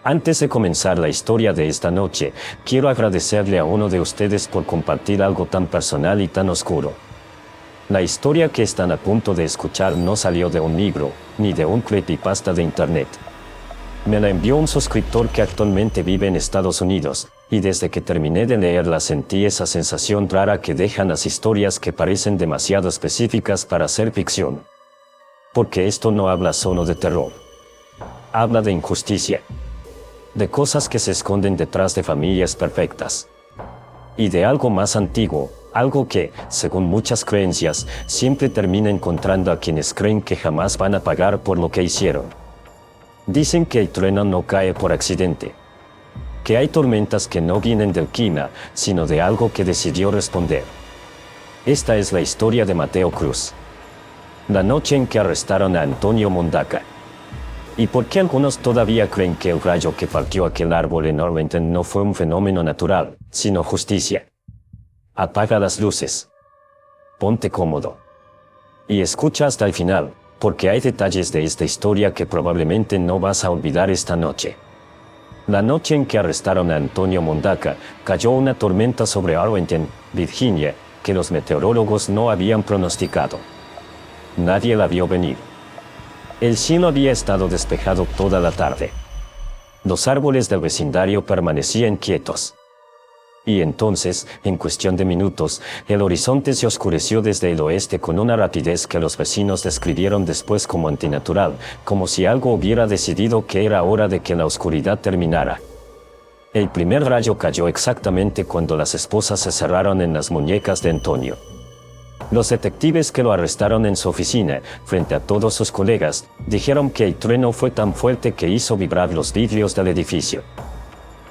Antes de comenzar la historia de esta noche, quiero agradecerle a uno de ustedes por compartir algo tan personal y tan oscuro. La historia que están a punto de escuchar no salió de un libro, ni de un creepypasta de internet. Me la envió un suscriptor que actualmente vive en Estados Unidos, y desde que terminé de leerla sentí esa sensación rara que dejan las historias que parecen demasiado específicas para ser ficción. Porque esto no habla solo de terror. Habla de injusticia. De cosas que se esconden detrás de familias perfectas. Y de algo más antiguo, algo que, según muchas creencias, siempre termina encontrando a quienes creen que jamás van a pagar por lo que hicieron. Dicen que el trueno no cae por accidente. Que hay tormentas que no vienen del clima, sino de algo que decidió responder. Esta es la historia de Mateo Cruz. La noche en que arrestaron a Antonio Mondaca. ¿Y por qué algunos todavía creen que el rayo que partió aquel árbol en Arlington no fue un fenómeno natural, sino justicia? Apaga las luces. Ponte cómodo. Y escucha hasta el final, porque hay detalles de esta historia que probablemente no vas a olvidar esta noche. La noche en que arrestaron a Antonio Mondaca, cayó una tormenta sobre Arlington, Virginia, que los meteorólogos no habían pronosticado. Nadie la vio venir. El cielo había estado despejado toda la tarde. Los árboles del vecindario permanecían quietos. Y entonces, en cuestión de minutos, el horizonte se oscureció desde el oeste con una rapidez que los vecinos describieron después como antinatural, como si algo hubiera decidido que era hora de que la oscuridad terminara. El primer rayo cayó exactamente cuando las esposas se cerraron en las muñecas de Antonio. Los detectives que lo arrestaron en su oficina, frente a todos sus colegas, dijeron que el trueno fue tan fuerte que hizo vibrar los vidrios del edificio.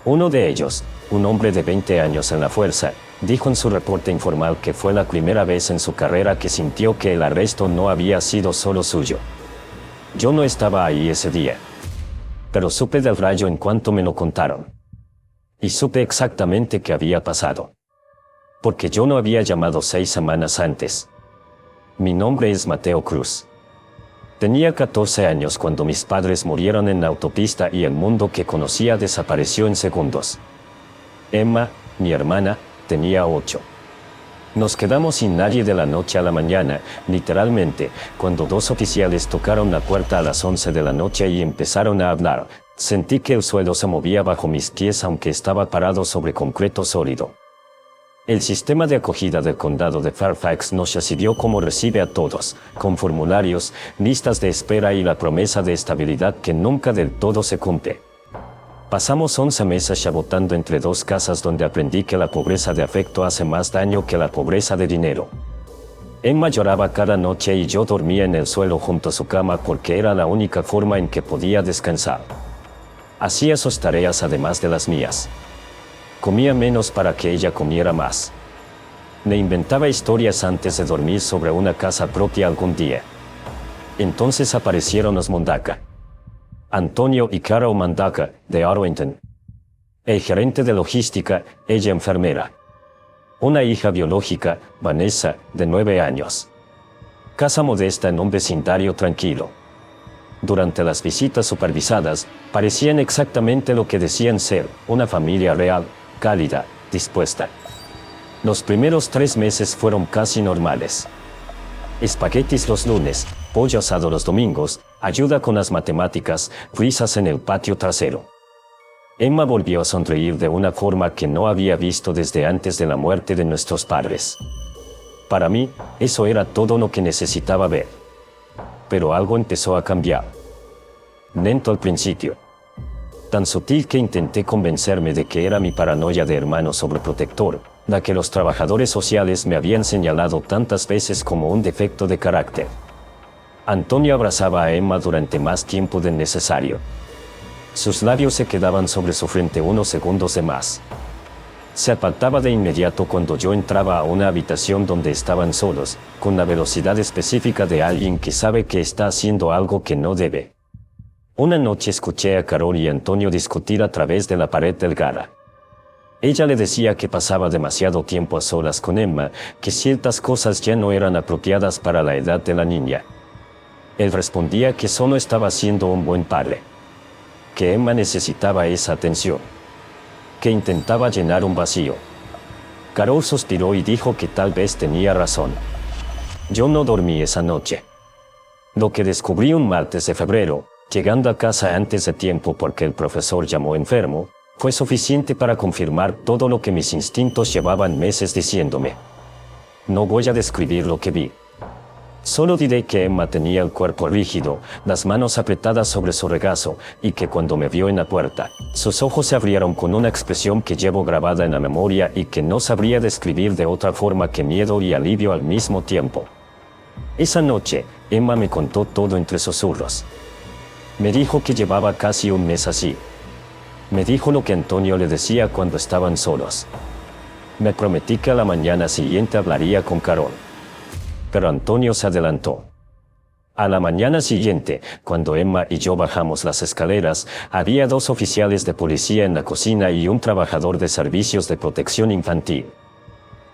Uno de ellos, un hombre de 20 años en la fuerza, dijo en su reporte informal que fue la primera vez en su carrera que sintió que el arresto no había sido solo suyo. Yo no estaba ahí ese día. Pero supe del rayo en cuanto me lo contaron. Y supe exactamente qué había pasado. Porque yo no había llamado 6 semanas antes. Mi nombre es Mateo Cruz. Tenía 14 años cuando mis padres murieron en la autopista y el mundo que conocía desapareció en segundos. Emma, mi hermana, tenía 8. Nos quedamos sin nadie de la noche a la mañana, literalmente, cuando 2 oficiales tocaron la puerta a las 11 de la noche y empezaron a hablar. Sentí que el suelo se movía bajo mis pies aunque estaba parado sobre concreto sólido. El sistema de acogida del condado de Fairfax nos recibió como recibe a todos, con formularios, listas de espera y la promesa de estabilidad que nunca del todo se cumple. Pasamos 11 meses chabotando entre 2 casas donde aprendí que la pobreza de afecto hace más daño que la pobreza de dinero. Emma lloraba cada noche y yo dormía en el suelo junto a su cama porque era la única forma en que podía descansar. Hacía sus tareas además de las mías. Comía menos para que ella comiera más. Le inventaba historias antes de dormir sobre una casa propia algún día. Entonces aparecieron los Mondaca. Antonio y Carol Mondaca, de Arlington. El gerente de logística, ella enfermera. Una hija biológica, Vanessa, de 9 años. Casa modesta en un vecindario tranquilo. Durante las visitas supervisadas, parecían exactamente lo que decían ser, una familia real, cálida, dispuesta. Los primeros 3 meses fueron casi normales. Espaguetis los lunes, pollo asado los domingos, ayuda con las matemáticas, risas en el patio trasero. Emma volvió a sonreír de una forma que no había visto desde antes de la muerte de nuestros padres. Para mí, eso era todo lo que necesitaba ver. Pero algo empezó a cambiar. Lento al principio. Tan sutil que intenté convencerme de que era mi paranoia de hermano sobreprotector, la que los trabajadores sociales me habían señalado tantas veces como un defecto de carácter. Antonio abrazaba a Emma durante más tiempo del necesario. Sus labios se quedaban sobre su frente unos segundos de más. Se apartaba de inmediato cuando yo entraba a una habitación donde estaban solos, con la velocidad específica de alguien que sabe que está haciendo algo que no debe. Una noche escuché a Carol y Antonio discutir a través de la pared delgada. Ella le decía que pasaba demasiado tiempo a solas con Emma, que ciertas cosas ya no eran apropiadas para la edad de la niña. Él respondía que solo estaba siendo un buen padre. que Emma necesitaba esa atención, que intentaba llenar un vacío. Carol suspiró y dijo que tal vez tenía razón. Yo no dormí esa noche. Lo que descubrí un martes de febrero, llegando a casa antes de tiempo porque el profesor llamó enfermo, fue suficiente para confirmar todo lo que mis instintos llevaban meses diciéndome. No voy a describir lo que vi. Solo diré que Emma tenía el cuerpo rígido, las manos apretadas sobre su regazo, y que cuando me vio en la puerta, sus ojos se abrieron con una expresión que llevo grabada en la memoria y que no sabría describir de otra forma que miedo y alivio al mismo tiempo. Esa noche, Emma me contó todo entre susurros. Me dijo que llevaba casi un mes así. Me dijo lo que Antonio le decía cuando estaban solos. Me prometí que a la mañana siguiente hablaría con Carol. Pero Antonio se adelantó. A la mañana siguiente, cuando Emma y yo bajamos las escaleras, había 2 oficiales de policía en la cocina y un trabajador de servicios de protección infantil.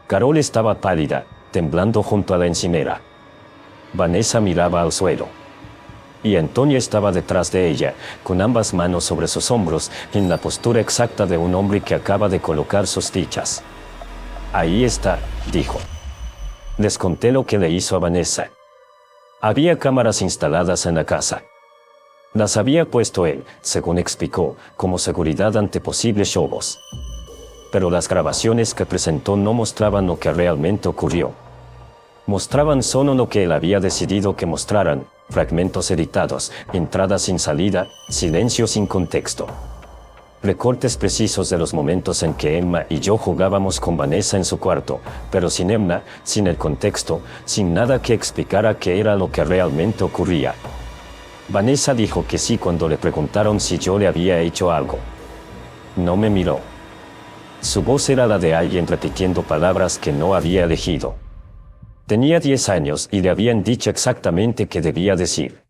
Carol estaba pálida, temblando junto a la encimera. Vanessa miraba al suelo. Y Antonio estaba detrás de ella, con ambas manos sobre sus hombros, en la postura exacta de un hombre que acaba de colocar sus fichas. Ahí está, dijo. Les conté lo que le hizo a Vanessa. Había cámaras instaladas en la casa. Las había puesto él, según explicó, como seguridad ante posibles robos. Pero las grabaciones que presentó no mostraban lo que realmente ocurrió. Mostraban solo lo que él había decidido que mostraran, fragmentos editados, entradas sin salida, silencio sin contexto. Recortes precisos de los momentos en que Emma y yo jugábamos con Vanessa en su cuarto, pero sin Emma, sin el contexto, sin nada que explicara qué era lo que realmente ocurría. Vanessa dijo que sí cuando le preguntaron si yo le había hecho algo. No me miró. Su voz era la de alguien repitiendo palabras que no había elegido. Tenía 10 años y le habían dicho exactamente qué debía decir.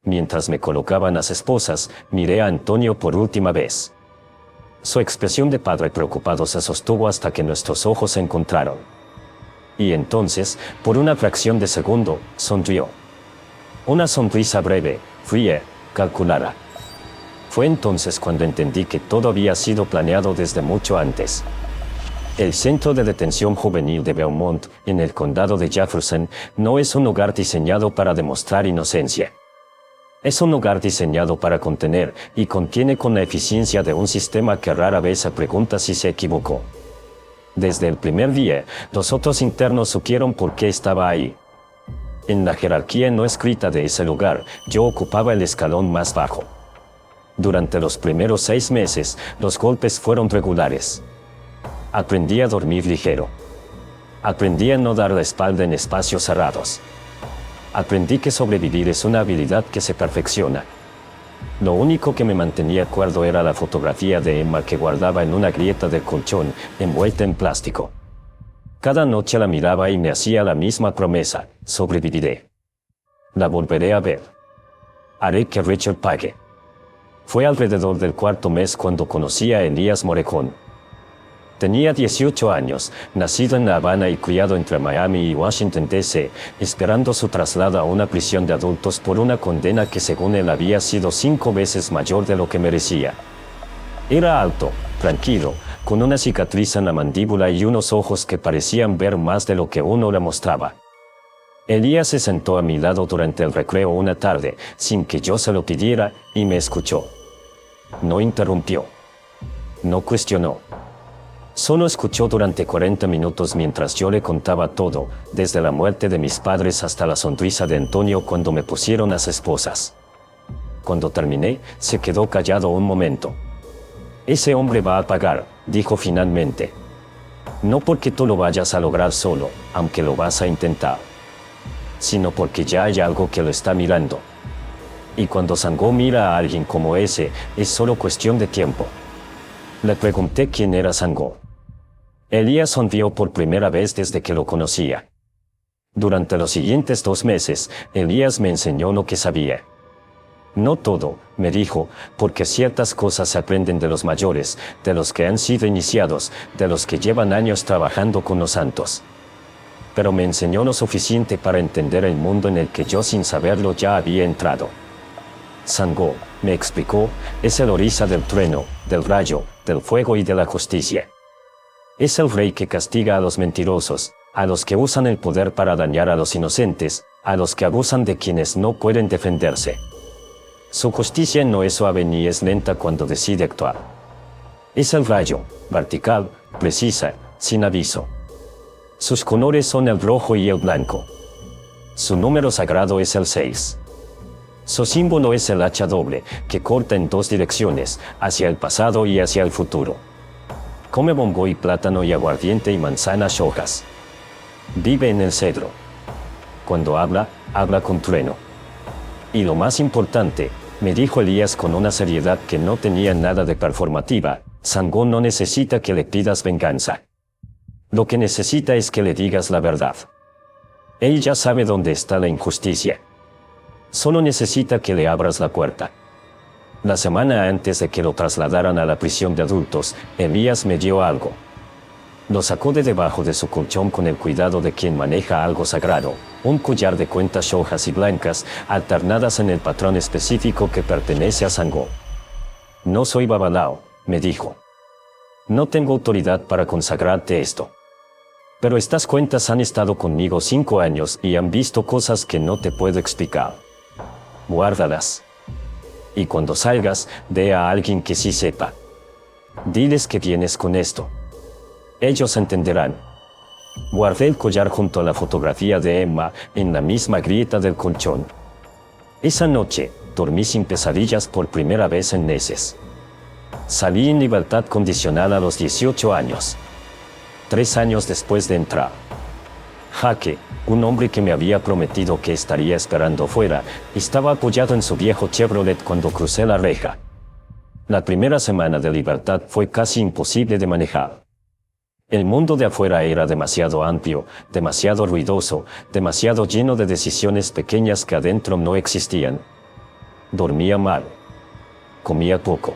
Mientras me colocaban las esposas, miré a Antonio por última vez. Su expresión de padre preocupado se sostuvo hasta que nuestros ojos se encontraron. Y entonces, por una fracción de segundo, sonrió. Una sonrisa breve, fría, calculada. Fue entonces cuando entendí que todo había sido planeado desde mucho antes. El Centro de Detención Juvenil de Beaumont, en el condado de Jefferson, no es un lugar diseñado para demostrar inocencia. Es un lugar diseñado para contener, y contiene con la eficiencia de un sistema que rara vez se pregunta si se equivocó. Desde el primer día, los otros internos supieron por qué estaba ahí. En la jerarquía no escrita de ese lugar, yo ocupaba el escalón más bajo. Durante los primeros 6 meses, los golpes fueron regulares. Aprendí a dormir ligero. Aprendí a no dar la espalda en espacios cerrados. Aprendí que sobrevivir es una habilidad que se perfecciona. Lo único que me mantenía cuerdo era la fotografía de Emma que guardaba en una grieta del colchón, envuelta en plástico. Cada noche la miraba y me hacía la misma promesa: sobreviviré. La volveré a ver. Haré que Richard pague. Fue alrededor del 4.º mes cuando conocí a Elías Morejón. Tenía 18 años, nacido en La Habana y criado entre Miami y Washington, D.C., esperando su traslado a una prisión de adultos por una condena que según él había sido 5 veces mayor de lo que merecía. Era alto, tranquilo, con una cicatriz en la mandíbula y unos ojos que parecían ver más de lo que uno le mostraba. Elías se sentó a mi lado durante el recreo una tarde, sin que yo se lo pidiera, y me escuchó. No interrumpió. No cuestionó. Solo escuchó durante 40 minutos mientras yo le contaba todo, desde la muerte de mis padres hasta la sonrisa de Antonio cuando me pusieron las esposas. Cuando terminé, se quedó callado un momento. Ese hombre va a pagar, dijo finalmente. No porque tú lo vayas a lograr solo, aunque lo vas a intentar, sino porque ya hay algo que lo está mirando. Y cuando Sango mira a alguien como ese, es solo cuestión de tiempo. Le pregunté quién era Sango. Elías sonrió por primera vez desde que lo conocía. Durante los siguientes 2 meses, Elías me enseñó lo que sabía. No todo, me dijo, porque ciertas cosas se aprenden de los mayores, de los que han sido iniciados, de los que llevan años trabajando con los santos. Pero me enseñó lo suficiente para entender el mundo en el que yo sin saberlo ya había entrado. Sangó, me explicó, es el orisa del trueno, del rayo, del fuego y de la justicia. Es el rey que castiga a los mentirosos, a los que usan el poder para dañar a los inocentes, a los que abusan de quienes no pueden defenderse. Su justicia no es suave ni es lenta cuando decide actuar. Es el rayo, vertical, precisa, sin aviso. Sus colores son el rojo y el blanco. Su número sagrado es el 6. Su símbolo es el hacha doble, que corta en dos direcciones, hacia el pasado y hacia el futuro. Come bongo y plátano y aguardiente y manzanas rojas. Vive en el cedro. Cuando habla, habla con trueno. Y lo más importante, me dijo Elías con una seriedad que no tenía nada de performativa, Sangó no necesita que le pidas venganza. Lo que necesita es que le digas la verdad. Él ya sabe dónde está la injusticia. Solo necesita que le abras la puerta. La semana antes de que lo trasladaran a la prisión de adultos, Elías me dio algo. Lo sacó de debajo de su colchón con el cuidado de quien maneja algo sagrado, un collar de cuentas rojas y blancas, alternadas en el patrón específico que pertenece a Sangó. No soy babalao, me dijo. No tengo autoridad para consagrarte esto. Pero estas cuentas han estado conmigo 5 años y han visto cosas que no te puedo explicar. Guárdalas. Y cuando salgas, ve a alguien que sí sepa. Diles que vienes con esto. Ellos entenderán. Guardé el collar junto a la fotografía de Emma, en la misma grieta del colchón. Esa noche, dormí sin pesadillas por primera vez en meses. Salí en libertad condicional a los 18 años. 3 años después de entrar. Jaque, un hombre que me había prometido que estaría esperando fuera, estaba apoyado en su viejo Chevrolet cuando crucé la reja. La primera semana de libertad fue casi imposible de manejar. El mundo de afuera era demasiado amplio, demasiado ruidoso, demasiado lleno de decisiones pequeñas que adentro no existían. Dormía mal. Comía poco.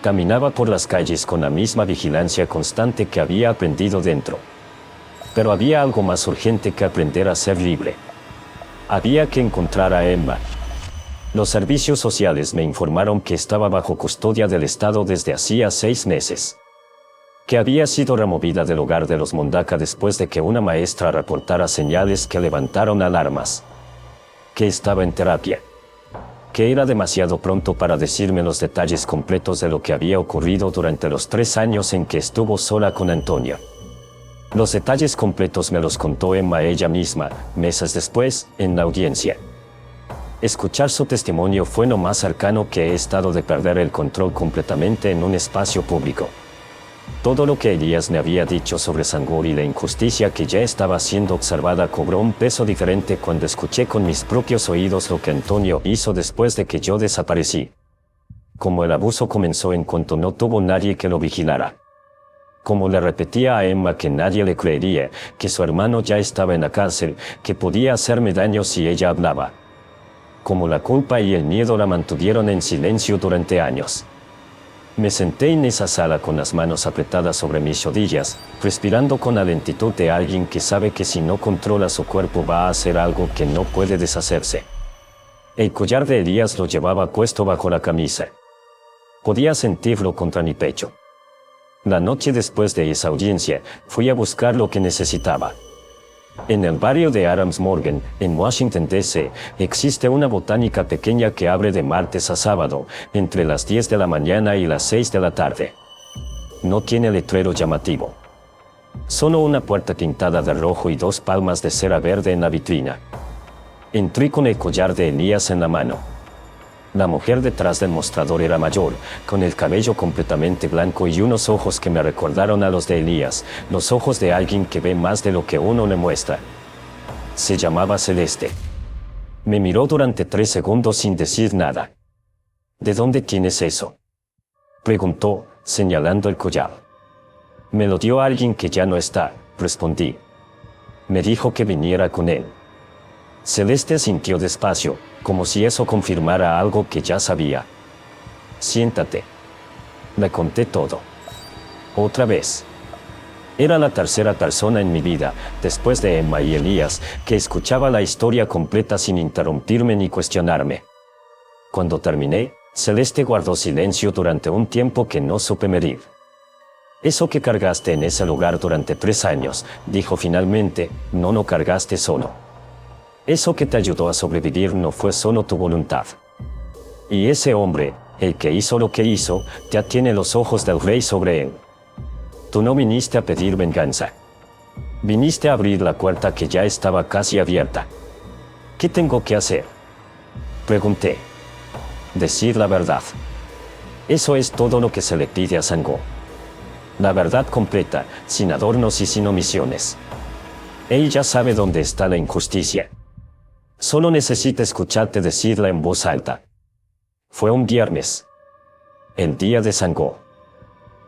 Caminaba por las calles con la misma vigilancia constante que había aprendido dentro. Pero había algo más urgente que aprender a ser libre. Había que encontrar a Emma. Los servicios sociales me informaron que estaba bajo custodia del Estado desde hacía 6 meses. Que había sido removida del hogar de los Mondaka después de que una maestra reportara señales que levantaron alarmas. Que estaba en terapia. Que era demasiado pronto para decirme los detalles completos de lo que había ocurrido durante los 3 años en que estuvo sola con Antonio. Los detalles completos me los contó Emma ella misma, meses después, en la audiencia. Escuchar su testimonio fue lo más cercano que he estado de perder el control completamente en un espacio público. Todo lo que Elías me había dicho sobre Sangor y la injusticia que ya estaba siendo observada cobró un peso diferente cuando escuché con mis propios oídos lo que Antonio hizo después de que yo desaparecí. Como el abuso comenzó en cuanto no tuvo nadie que lo vigilara. Como le repetía a Emma que nadie le creería, que su hermano ya estaba en la cárcel, que podía hacerme daño si ella hablaba. Como la culpa y el miedo la mantuvieron en silencio durante años. Me senté en esa sala con las manos apretadas sobre mis rodillas, respirando con la lentitud de alguien que sabe que si no controla su cuerpo va a hacer algo que no puede deshacerse. El collar de Elías lo llevaba puesto bajo la camisa. Podía sentirlo contra mi pecho. La noche después de esa audiencia, fui a buscar lo que necesitaba. En el barrio de Adams Morgan, en Washington, D.C., existe una botánica pequeña que abre de martes a sábado, entre las 10 de la mañana y las 6 de la tarde. No tiene letrero llamativo. Solo una puerta pintada de rojo y 2 palmas de cera verde en la vitrina. Entré con el collar de Elías en la mano. La mujer detrás del mostrador era mayor, con el cabello completamente blanco y unos ojos que me recordaron a los de Elías, los ojos de alguien que ve más de lo que uno le muestra. Se llamaba Celeste. Me miró durante 3 segundos sin decir nada. ¿De dónde tienes eso?, preguntó, señalando el collar. Me lo dio alguien que ya no está, respondí. Me dijo que viniera con él. Celeste asintió despacio, como si eso confirmara algo que ya sabía. Siéntate. Le conté todo. Otra vez. Era la tercera persona en mi vida, después de Emma y Elías, que escuchaba la historia completa sin interrumpirme ni cuestionarme. Cuando terminé, Celeste guardó silencio durante un tiempo que no supe medir. Eso que cargaste en ese lugar durante 3 años, dijo finalmente, no lo cargaste solo. Eso que te ayudó a sobrevivir no fue solo tu voluntad. Y ese hombre, el que hizo lo que hizo, ya tiene los ojos del rey sobre él. Tú no viniste a pedir venganza. Viniste a abrir la puerta que ya estaba casi abierta. ¿Qué tengo que hacer? Pregunté. Decir la verdad. Eso es todo lo que se le pide a Sango. La verdad completa, sin adornos y sin omisiones. Él ya sabe dónde está la injusticia. Solo necesita escucharte decirla en voz alta. Fue un viernes. El día de Sango.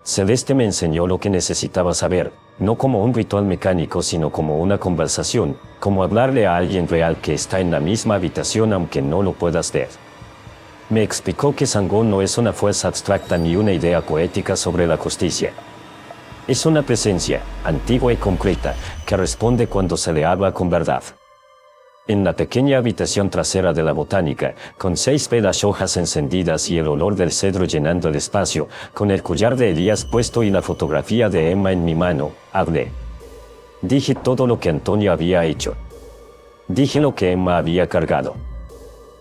Celeste me enseñó lo que necesitaba saber, no como un ritual mecánico sino como una conversación, como hablarle a alguien real que está en la misma habitación aunque no lo puedas ver. Me explicó que Sango no es una fuerza abstracta ni una idea poética sobre la justicia. Es una presencia, antigua y concreta, que responde cuando se le habla con verdad. En la pequeña habitación trasera de la botánica, con 6 velas rojas encendidas y el olor del cedro llenando el espacio, con el collar de Elías puesto y la fotografía de Emma en mi mano, hablé. Dije todo lo que Antonio había hecho. Dije lo que Emma había cargado.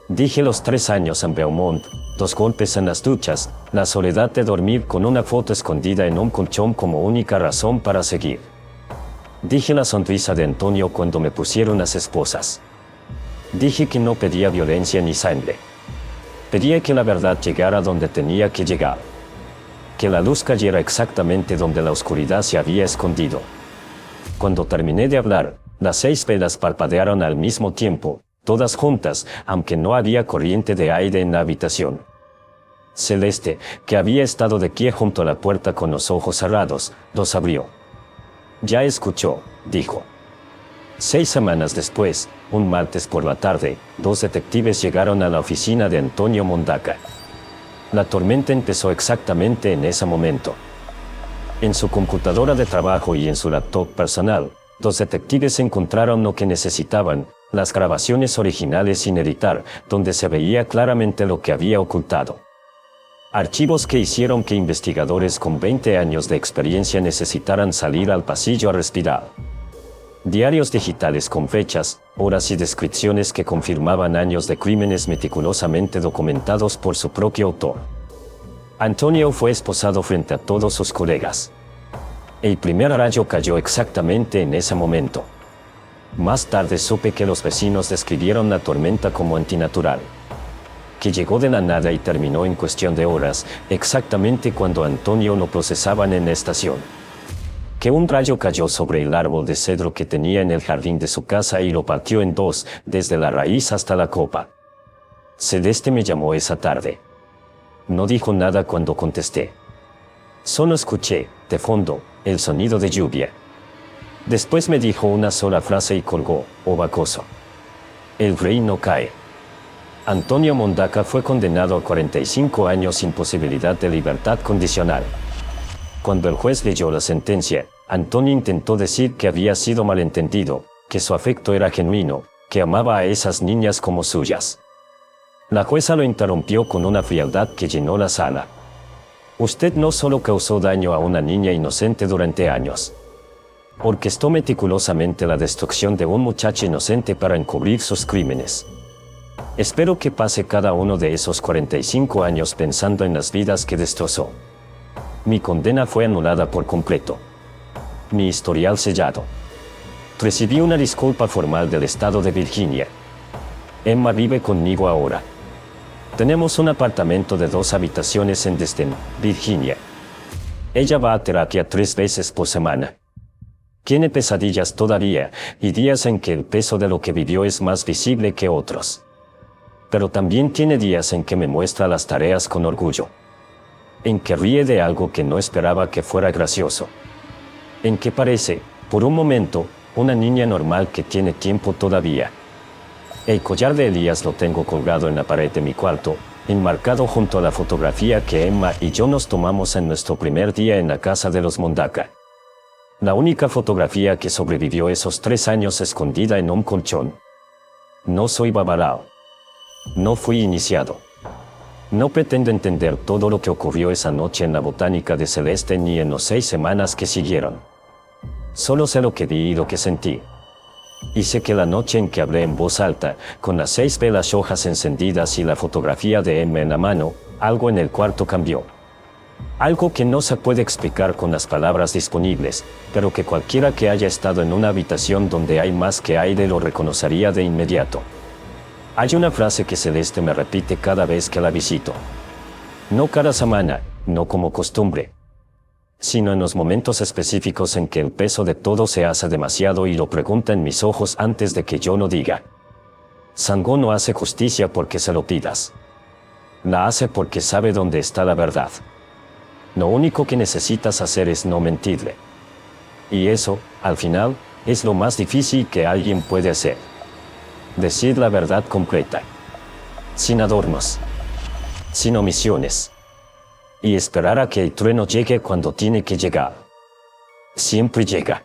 Dije los 3 años en Beaumont, 2 golpes en las duchas, la soledad de dormir con una foto escondida en un colchón como única razón para seguir. Dije la sonrisa de Antonio cuando me pusieron las esposas. Dije que no pedía violencia ni sangre. Pedía que la verdad llegara donde tenía que llegar. Que la luz cayera exactamente donde la oscuridad se había escondido. Cuando terminé de hablar, las 6 velas parpadearon al mismo tiempo, todas juntas, aunque no había corriente de aire en la habitación. Celeste, que había estado de pie junto a la puerta con los ojos cerrados, los abrió. Ya escuchó, dijo. 6 semanas después, un martes por la tarde, 2 detectives llegaron a la oficina de Antonio Mondaca. La tormenta empezó exactamente en ese momento. En su computadora de trabajo y en su laptop personal, 2 detectives encontraron lo que necesitaban, las grabaciones originales sin editar, donde se veía claramente lo que había ocultado. Archivos que hicieron que investigadores con 20 años de experiencia necesitaran salir al pasillo a respirar. Diarios digitales con fechas, horas y descripciones que confirmaban años de crímenes meticulosamente documentados por su propio autor. Antonio fue esposado frente a todos sus colegas. El primer rayo cayó exactamente en ese momento. Más tarde supe que los vecinos describieron la tormenta como antinatural. Que llegó de la nada y terminó en cuestión de horas, exactamente cuando Antonio lo procesaban en la estación. Que un rayo cayó sobre el árbol de cedro que tenía en el jardín de su casa y lo partió en 2, desde la raíz hasta la copa. Celeste me llamó esa tarde. No dijo nada cuando contesté. Solo escuché, de fondo, el sonido de lluvia. Después me dijo una sola frase y colgó, ovacoso. El rey no cae. Antonio Mondaca fue condenado a 45 años sin posibilidad de libertad condicional. Cuando el juez leyó la sentencia, Antonio intentó decir que había sido malentendido, que su afecto era genuino, que amaba a esas niñas como suyas. La jueza lo interrumpió con una frialdad que llenó la sala. Usted no solo causó daño a una niña inocente durante años. Orquestó meticulosamente la destrucción de un muchacho inocente para encubrir sus crímenes. Espero que pase cada uno de esos 45 años pensando en las vidas que destrozó. Mi condena fue anulada por completo. Mi historial sellado. Recibí una disculpa formal del estado de Virginia. Emma vive conmigo ahora. Tenemos un apartamento de 2 habitaciones en Destin, Virginia. Ella va a terapia 3 veces por semana. Tiene pesadillas todavía, y días en que el peso de lo que vivió es más visible que otros. Pero también tiene días en que me muestra las tareas con orgullo. En que ríe de algo que no esperaba que fuera gracioso. En que parece, por un momento, una niña normal que tiene tiempo todavía. El collar de Elías lo tengo colgado en la pared de mi cuarto, enmarcado junto a la fotografía que Emma y yo nos tomamos en nuestro primer día en la casa de los Mondaca. La única fotografía que sobrevivió esos 3 años escondida en un colchón. No soy Babarao. No fui iniciado. No pretendo entender todo lo que ocurrió esa noche en la botánica de Celeste ni en las 6 semanas que siguieron. Solo sé lo que vi y lo que sentí. Y sé que la noche en que hablé en voz alta, con las 6 velas rojas encendidas y la fotografía de Emma en la mano, algo en el cuarto cambió. Algo que no se puede explicar con las palabras disponibles, pero que cualquiera que haya estado en una habitación donde hay más que aire lo reconocería de inmediato. Hay una frase que Celeste me repite cada vez que la visito. No cada semana, no como costumbre, sino en los momentos específicos en que el peso de todo se hace demasiado y lo pregunta en mis ojos antes de que yo lo diga. Sango no hace justicia porque se lo pidas. La hace porque sabe dónde está la verdad. Lo único que necesitas hacer es no mentirle. Y eso, al final, es lo más difícil que alguien puede hacer. Decir la verdad completa. Sin adornos. Sin omisiones. Y esperar a que el trueno llegue cuando tiene que llegar. Siempre llega.